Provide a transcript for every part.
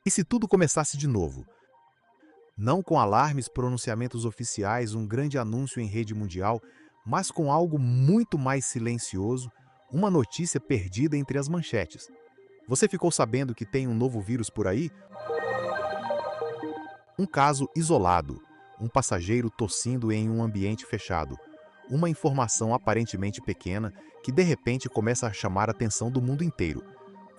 E se tudo começasse de novo? Não com alarmes, pronunciamentos oficiais, um grande anúncio em rede mundial, mas com algo muito mais silencioso, uma notícia perdida entre as manchetes. Você ficou sabendo que tem um novo vírus por aí? Um caso isolado, um passageiro tossindo em um ambiente fechado. Uma informação aparentemente pequena que de repente começa a chamar a atenção do mundo inteiro.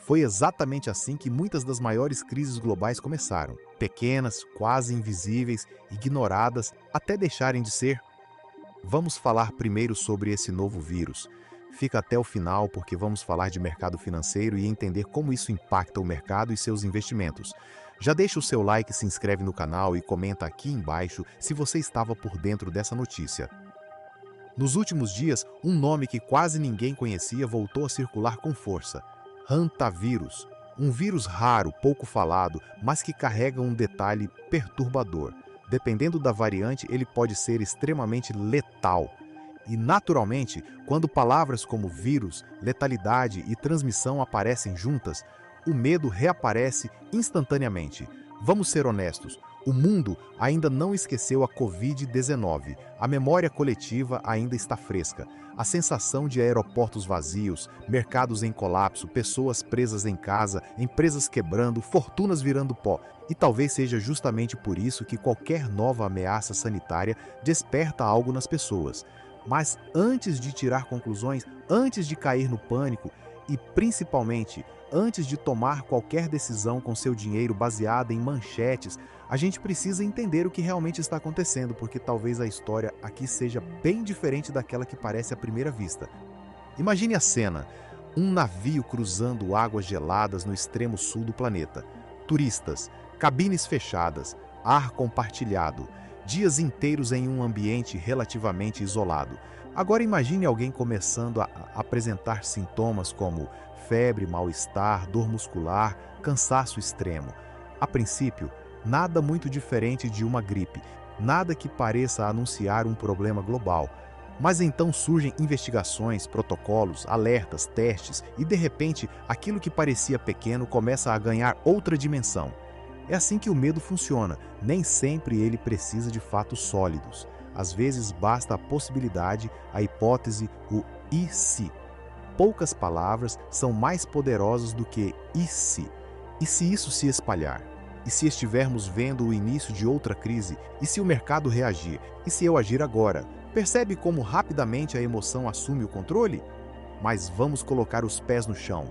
Foi exatamente assim que muitas das maiores crises globais começaram. Pequenas, quase invisíveis, ignoradas, até deixarem de ser. Vamos falar primeiro sobre esse novo vírus. Fica até o final porque vamos falar de mercado financeiro e entender como isso impacta o mercado e seus investimentos. Já deixa o seu like, se inscreve no canal e comenta aqui embaixo se você estava por dentro dessa notícia. Nos últimos dias, um nome que quase ninguém conhecia voltou a circular com força: Hantavírus. Um vírus raro, pouco falado, mas que carrega um detalhe perturbador. Dependendo da variante, ele pode ser extremamente letal. E, naturalmente, quando palavras como vírus, letalidade e transmissão aparecem juntas, o medo reaparece instantaneamente. Vamos ser honestos, o mundo ainda não esqueceu a Covid-19. A memória coletiva ainda está fresca. A sensação de aeroportos vazios, mercados em colapso, pessoas presas em casa, empresas quebrando, fortunas virando pó. E talvez seja justamente por isso que qualquer nova ameaça sanitária desperta algo nas pessoas. Mas antes de tirar conclusões, antes de cair no pânico e, principalmente, antes de tomar qualquer decisão com seu dinheiro baseada em manchetes, a gente precisa entender o que realmente está acontecendo, porque talvez a história aqui seja bem diferente daquela que parece à primeira vista. Imagine a cena: um navio cruzando águas geladas no extremo sul do planeta. Turistas, cabines fechadas, ar compartilhado, dias inteiros em um ambiente relativamente isolado. Agora imagine alguém começando a apresentar sintomas como febre, mal-estar, dor muscular, cansaço extremo. A princípio, nada muito diferente de uma gripe, nada que pareça anunciar um problema global. Mas então surgem investigações, protocolos, alertas, testes e, de repente, aquilo que parecia pequeno começa a ganhar outra dimensão. É assim que o medo funciona. Nem sempre ele precisa de fatos sólidos. Às vezes basta a possibilidade, a hipótese, o e se. Poucas palavras são mais poderosas do que e se. E se isso se espalhar? E se estivermos vendo o início de outra crise? E se o mercado reagir? E se eu agir agora? Percebe como rapidamente a emoção assume o controle? Mas vamos colocar os pés no chão.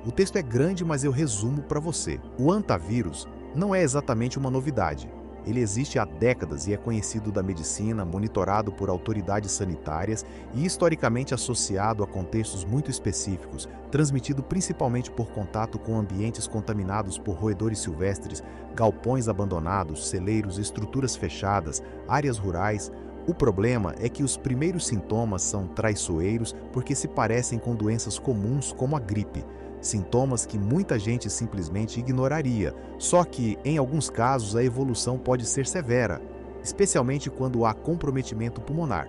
O texto é grande, mas eu resumo para você. O hantavírus não é exatamente uma novidade. Ele existe há décadas e é conhecido da medicina, monitorado por autoridades sanitárias e historicamente associado a contextos muito específicos, transmitido principalmente por contato com ambientes contaminados por roedores silvestres, galpões abandonados, celeiros, estruturas fechadas, áreas rurais. O problema é que os primeiros sintomas são traiçoeiros porque se parecem com doenças comuns como a gripe. Sintomas que muita gente simplesmente ignoraria, só que, em alguns casos, a evolução pode ser severa, especialmente quando há comprometimento pulmonar.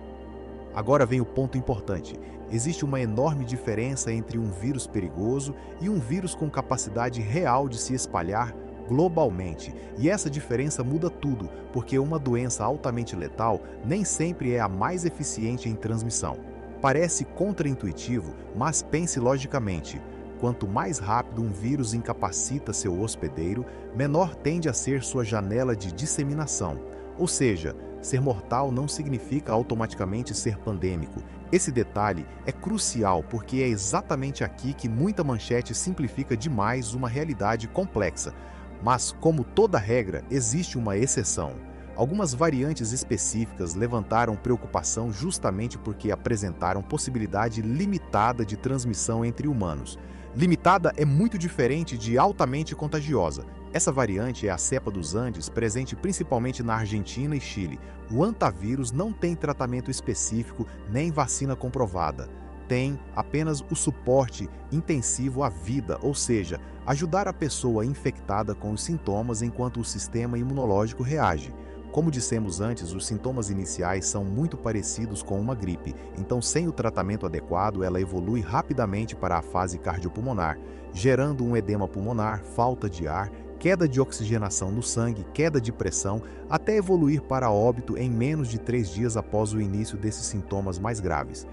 Agora vem o ponto importante: existe uma enorme diferença entre um vírus perigoso e um vírus com capacidade real de se espalhar globalmente. E essa diferença muda tudo, porque uma doença altamente letal nem sempre é a mais eficiente em transmissão. Parece contraintuitivo, mas pense logicamente. Quanto mais rápido um vírus incapacita seu hospedeiro, menor tende a ser sua janela de disseminação. Ou seja, ser mortal não significa automaticamente ser pandêmico. Esse detalhe é crucial porque é exatamente aqui que muita manchete simplifica demais uma realidade complexa. Mas, como toda regra, existe uma exceção. Algumas variantes específicas levantaram preocupação justamente porque apresentaram possibilidade limitada de transmissão entre humanos. Limitada é muito diferente de altamente contagiosa. Essa variante é a cepa dos Andes, presente principalmente na Argentina e Chile. O hantavírus não tem tratamento específico nem vacina comprovada. Tem apenas o suporte intensivo à vida, ou seja, ajudar a pessoa infectada com os sintomas enquanto o sistema imunológico reage. Como dissemos antes, os sintomas iniciais são muito parecidos com uma gripe, então sem o tratamento adequado ela evolui rapidamente para a fase cardiopulmonar, gerando um edema pulmonar, falta de ar queda de oxigenação no sangue, queda de pressão, até evoluir para óbito em menos de 3 dias após o início desses sintomas mais graves.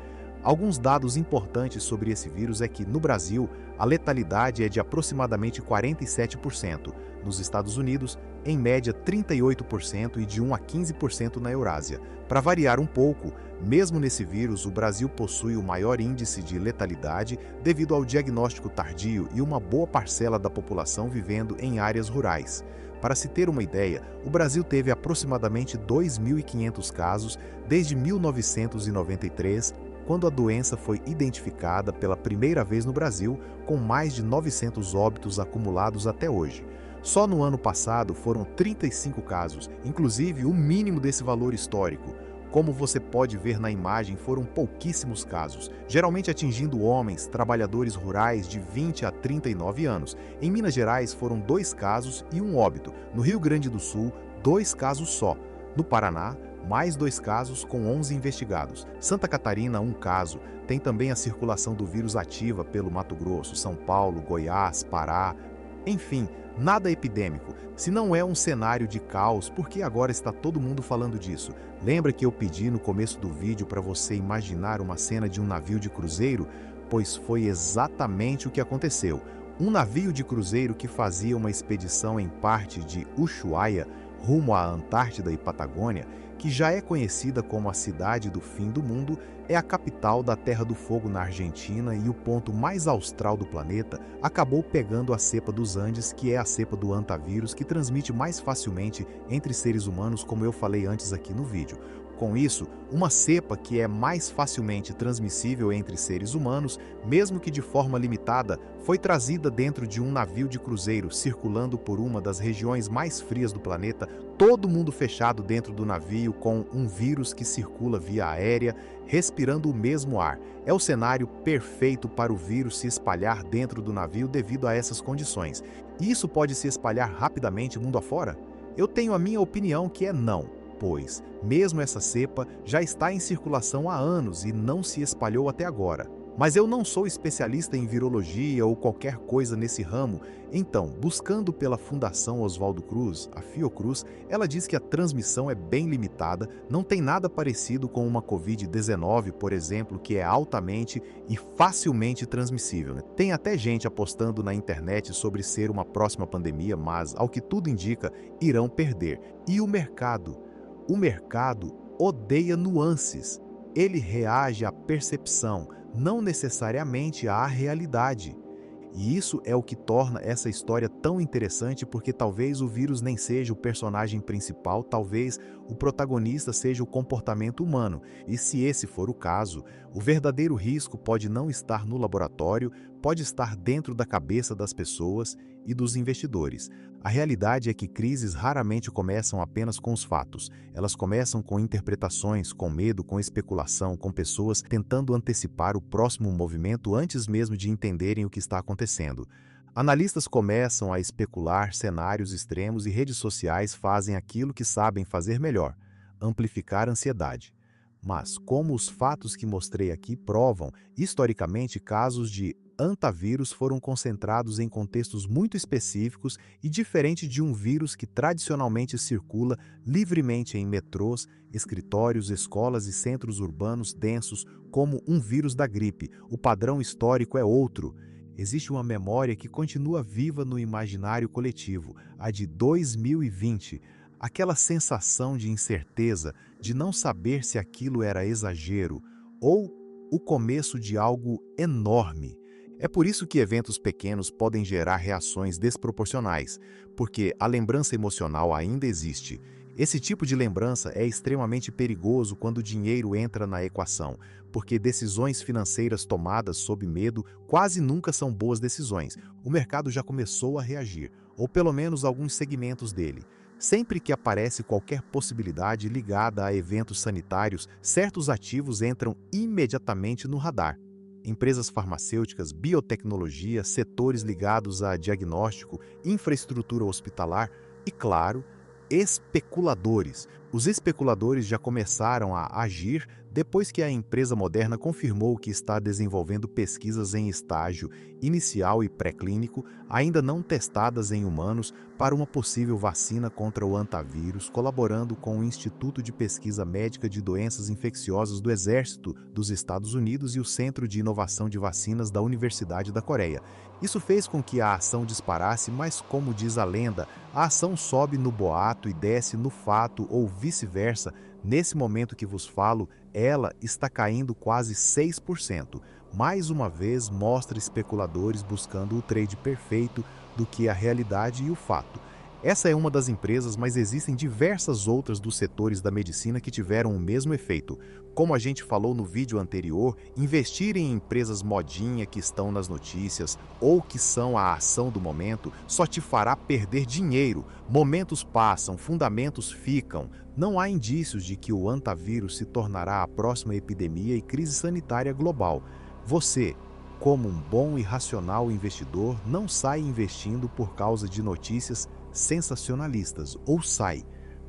Alguns dados importantes sobre esse vírus é que, no Brasil, a letalidade é de aproximadamente 47%, nos Estados Unidos, em média 38% e de 1 a 15% na Eurásia. Para variar um pouco, mesmo nesse vírus, o Brasil possui o maior índice de letalidade devido ao diagnóstico tardio e uma boa parcela da população vivendo em áreas rurais. Para se ter uma ideia, o Brasil teve aproximadamente 2.500 casos desde 1993, quando a doença foi identificada pela primeira vez no Brasil, com mais de 900 óbitos acumulados até hoje. Só no ano passado foram 35 casos, inclusive o mínimo desse valor histórico. Como você pode ver na imagem, foram pouquíssimos casos, geralmente atingindo homens, trabalhadores rurais de 20 a 39 anos. Em Minas Gerais foram 2 casos e um óbito. No Rio Grande do Sul, 2 casos só. No Paraná, mais 2 casos com 11 investigados. Santa Catarina, 1 caso. Tem também a circulação do vírus ativa pelo Mato Grosso, São Paulo, Goiás, Pará. Enfim, nada epidêmico. Se não é um cenário de caos, por que agora está todo mundo falando disso? Lembra que eu pedi no começo do vídeo para você imaginar uma cena de um navio de cruzeiro? Pois foi exatamente o que aconteceu. Um navio de cruzeiro que fazia uma expedição em parte de Ushuaia, rumo à Antártida e Patagônia, que já é conhecida como a cidade do fim do mundo, é a capital da Terra do Fogo na Argentina e o ponto mais austral do planeta, acabou pegando a cepa dos Andes, que é a cepa do hantavírus que transmite mais facilmente entre seres humanos, como eu falei antes aqui no vídeo. Com isso, uma cepa que é mais facilmente transmissível entre seres humanos, mesmo que de forma limitada, foi trazida dentro de um navio de cruzeiro circulando por uma das regiões mais frias do planeta, todo mundo fechado dentro do navio com um vírus que circula via aérea, respirando o mesmo ar. É o cenário perfeito para o vírus se espalhar dentro do navio devido a essas condições. E isso pode se espalhar rapidamente mundo afora? Eu tenho a minha opinião que é não. Pois, mesmo essa cepa já está em circulação há anos e não se espalhou até agora. Mas eu não sou especialista em virologia ou qualquer coisa nesse ramo, então, buscando pela Fundação Oswaldo Cruz, a Fiocruz, ela diz que a transmissão é bem limitada, não tem nada parecido com uma Covid-19, por exemplo, que é altamente e facilmente transmissível. Tem até gente apostando na internet sobre ser uma próxima pandemia, mas, ao que tudo indica, irão perder. E o mercado? O mercado odeia nuances. Ele reage à percepção, não necessariamente à realidade. E isso é o que torna essa história tão interessante, porque talvez o vírus nem seja o personagem principal, talvez o protagonista seja o comportamento humano. E se esse for o caso, o verdadeiro risco pode não estar no laboratório, pode estar dentro da cabeça das pessoas e dos investidores. A realidade é que crises raramente começam apenas com os fatos. Elas começam com interpretações, com medo, com especulação, com pessoas tentando antecipar o próximo movimento antes mesmo de entenderem o que está acontecendo. Analistas começam a especular cenários extremos e redes sociais fazem aquilo que sabem fazer melhor: amplificar a ansiedade. Mas, como os fatos que mostrei aqui provam, historicamente casos de hantavírus foram concentrados em contextos muito específicos e diferente de um vírus que tradicionalmente circula livremente em metrôs, escritórios, escolas e centros urbanos densos, como um vírus da gripe. O padrão histórico é outro. Existe uma memória que continua viva no imaginário coletivo, a de 2020. Aquela sensação de incerteza, de não saber se aquilo era exagero ou o começo de algo enorme. É por isso que eventos pequenos podem gerar reações desproporcionais, porque a lembrança emocional ainda existe. Esse tipo de lembrança é extremamente perigoso quando o dinheiro entra na equação, porque decisões financeiras tomadas sob medo quase nunca são boas decisões. O mercado já começou a reagir, ou pelo menos alguns segmentos dele. Sempre que aparece qualquer possibilidade ligada a eventos sanitários, certos ativos entram imediatamente no radar. Empresas farmacêuticas, biotecnologia, setores ligados a diagnóstico, infraestrutura hospitalar e, claro, especuladores. Os especuladores já começaram a agir depois que a empresa Moderna confirmou que está desenvolvendo pesquisas em estágio inicial e pré-clínico, ainda não testadas em humanos, para uma possível vacina contra o antavírus, colaborando com o Instituto de Pesquisa Médica de Doenças Infecciosas do Exército dos Estados Unidos e o Centro de Inovação de Vacinas da Universidade da Coreia. Isso fez com que a ação disparasse, mas, como diz a lenda, a ação sobe no boato e desce no fato ou vice-versa. Nesse momento que vos falo, ela está caindo quase 6%. Mais uma vez, mostra especuladores buscando o trade perfeito do que a realidade e o fato. Essa é uma das empresas, mas existem diversas outras dos setores da medicina que tiveram o mesmo efeito. Como a gente falou no vídeo anterior, investir em empresas modinha que estão nas notícias ou que são a ação do momento só te fará perder dinheiro. Momentos passam, fundamentos ficam. Não há indícios de que o antavírus se tornará a próxima epidemia e crise sanitária global. Você, como um bom e racional investidor, não sai investindo por causa de notícias sensacionalistas, ou sai.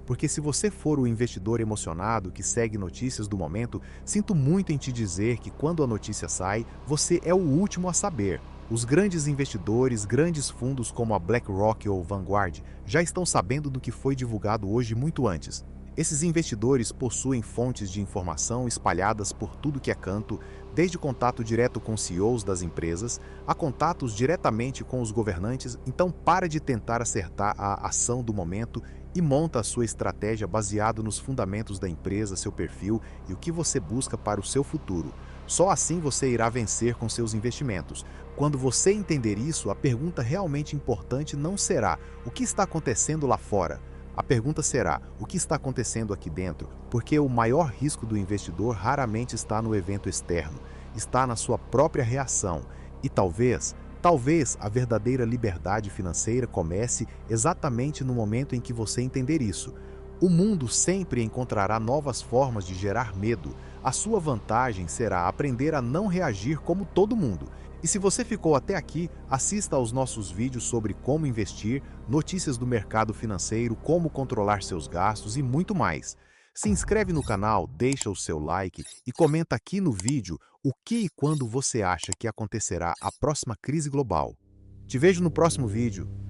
Porque se você for o investidor emocionado que segue notícias do momento, sinto muito em te dizer que quando a notícia sai, você é o último a saber. Os grandes investidores, grandes fundos como a BlackRock ou Vanguard, já estão sabendo do que foi divulgado hoje muito antes. Esses investidores possuem fontes de informação espalhadas por tudo que é canto, desde contato direto com CEOs das empresas, a contatos diretamente com os governantes. Então para de tentar acertar a ação do momento e monta a sua estratégia baseado nos fundamentos da empresa, seu perfil e o que você busca para o seu futuro. Só assim você irá vencer com seus investimentos. Quando você entender isso, a pergunta realmente importante não será o que está acontecendo lá fora. A pergunta será, o que está acontecendo aqui dentro? Porque o maior risco do investidor raramente está no evento externo, está na sua própria reação. E talvez a verdadeira liberdade financeira comece exatamente no momento em que você entender isso. O mundo sempre encontrará novas formas de gerar medo. A sua vantagem será aprender a não reagir como todo mundo. E se você ficou até aqui, assista aos nossos vídeos sobre como investir, notícias do mercado financeiro, como controlar seus gastos e muito mais. Se inscreve no canal, deixa o seu like e comenta aqui no vídeo o que e quando você acha que acontecerá a próxima crise global. Te vejo no próximo vídeo.